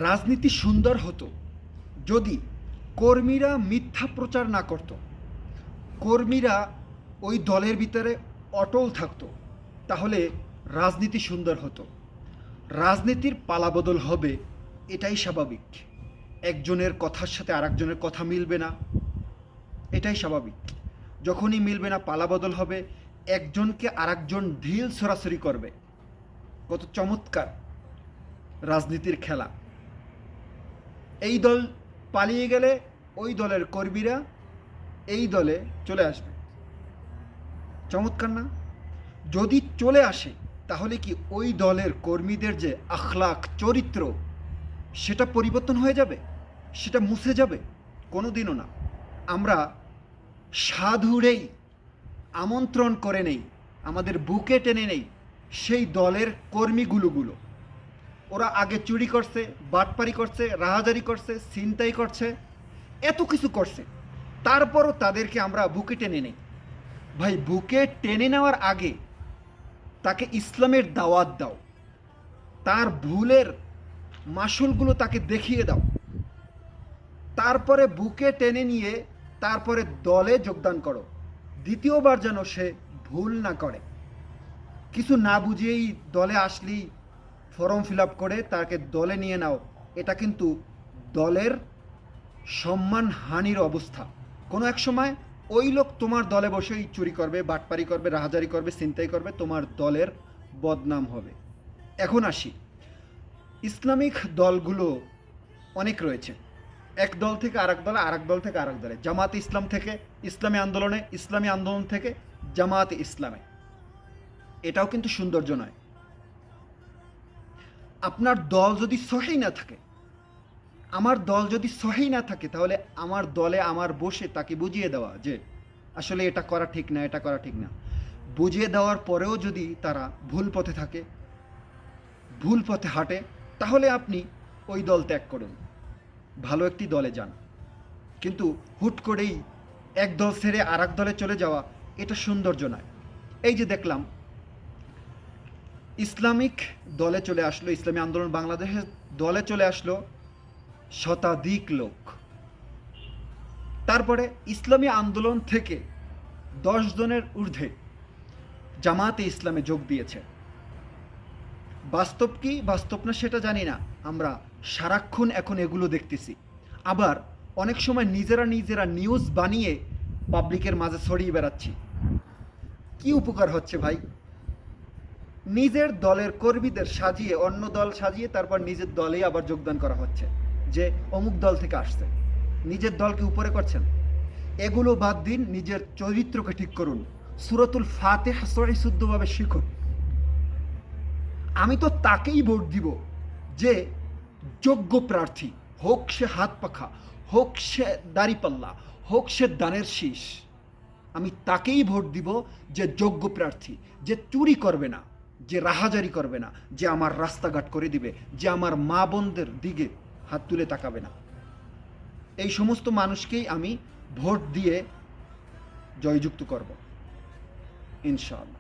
রাজনীতি সুন্দর হতো যদি কর্মীরা মিথ্যা প্রচার না করত, কর্মীরা ওই দলের ভিতরে অটল থাকতো, তাহলে রাজনীতি সুন্দর হতো। রাজনীতির পালাবদল হবে, এটাই স্বাভাবিক। একজনের কথার সাথে আরেকজনের কথা মিলবে না, এটাই স্বাভাবিক। যখনই মিলবে না পালাবদল হবে, একজনকে আরেকজন ঢিল ছড়াছড়ি করবে। কত চমৎকার রাজনীতির খেলা! এই দল পালিয়ে গেলে ওই দলের কর্মীরা এই দলে চলে আসবে। চমৎকার না? যদি চলে আসে তাহলে কি ওই দলের কর্মীদের যে আখলাক চরিত্র সেটা পরিবর্তন হয়ে যাবে? সেটা মুছে যাবে? কোনো দিনও না। আমরা সাধুরেই আমন্ত্রণ করে নেই, আমাদের বুকে টেনে নেই সেই দলের কর্মীগুলো। ওরা আগে চুরি করছে, বাটপারি করছে, রাহাজারি করছে, ছিনতাই করছে, এত কিছু করছে, তারপরও তাদেরকে আমরা বুকে টেনে নেই। ভাই, বুকে টেনে নেওয়ার আগে তাকে ইসলামের দাওয়াত দাও, তার ভুলের মাসুলগুলো তাকে দেখিয়ে দাও, তারপরে বুকে টেনে নিয়ে তারপরে দলে যোগদান করো। দ্বিতীয়বার যেন সে ভুল না করে। কিছু না বুঝিয়েই দলে আসলি, ফর্ম ফিল আপ করে তাকে দলে নিয়ে নাও, এটা কিন্তু দলের সম্মানহানির অবস্থা। কোনো এক সময় ওই লোক তোমার দলে বসেই চুরি করবে, বাটপারি করবে, রাহাজারি করবে, ছিনতাই করবে, তোমার দলের বদনাম হবে। এখন আসি, ইসলামিক দলগুলো অনেক রয়েছে। এক দল থেকে আরেক দলে, আরেক দল থেকে আরেক দলে, জামাতে ইসলাম থেকে ইসলামী আন্দোলনে, ইসলামী আন্দোলন থেকে জামাতে ইসলামে। এটাও কিন্তু সৌন্দর্য নয়। আপনার দল যদি সহি না থাকে, আমার দল যদি সহি না থাকে, তাহলে আমার দলে আমার বসে তাকে বুঝিয়ে দেওয়া যে আসলে এটা করা ঠিক না, এটা করা ঠিক না। বুঝিয়ে দেওয়ার পরেও যদি তারা ভুল পথে থাকে, ভুল পথে হাঁটে, তাহলে আপনি ওই দল ত্যাগ করুন, ভালো একটি দলে যান। কিন্তু হুট করেই এক দল ছেড়ে আর এক দলে চলে যাওয়া, এটা সৌন্দর্য নয়। এই যে দেখলাম ইসলামিক দলে চলে আসলো, ইসলামী আন্দোলন বাংলাদেশের দলে চলে আসলো শতাধিক লোক। তারপরে ইসলামী আন্দোলন থেকে 10 জনের ঊর্ধ্বে জামাতে ইসলামে যোগ দিয়েছে। বাস্তব কি বাস্তব না সেটা জানি না, আমরা সারাক্ষণ এখন এগুলো দেখতেছি। আবার অনেক সময় নিজেরা নিউজ বানিয়ে পাবলিকের মাঝে ছড়িয়ে বেড়াচ্ছি। কি উপকার হচ্ছে ভাই? নিজের দলের কর্মীদের সাজিয়ে, অন্য দল সাজিয়ে, তারপর নিজের দলেই আবার যোগদান করা হচ্ছে যে অমুক দল থেকে আসছে। নিজের দলকে উপরে করছেন। এগুলো বাদ দিন, নিজের চরিত্রকে ঠিক করুন। সূরাতুল ফাতিহা শুদ্ধভাবে শিখুন। আমি তো তাকেই ভোট দিব যে যোগ্য প্রার্থী, হোক সে হাত পাখা, হোক সে দাড়িপাল্লা, হোক সে দানের শীষ। আমি তাকেই ভোট দিব যে যোগ্য প্রার্থী, যে চুরি করবে না, যে রাহাজারি করবে না, যে আমার রাস্তাঘাট করে দিবে, যে আমার মা বোনদের দিকে হাত তুলে তাকাবে না। এই সমস্ত মানুষকেই আমি ভোট দিয়ে জয়যুক্ত করব ইনশাআল্লাহ।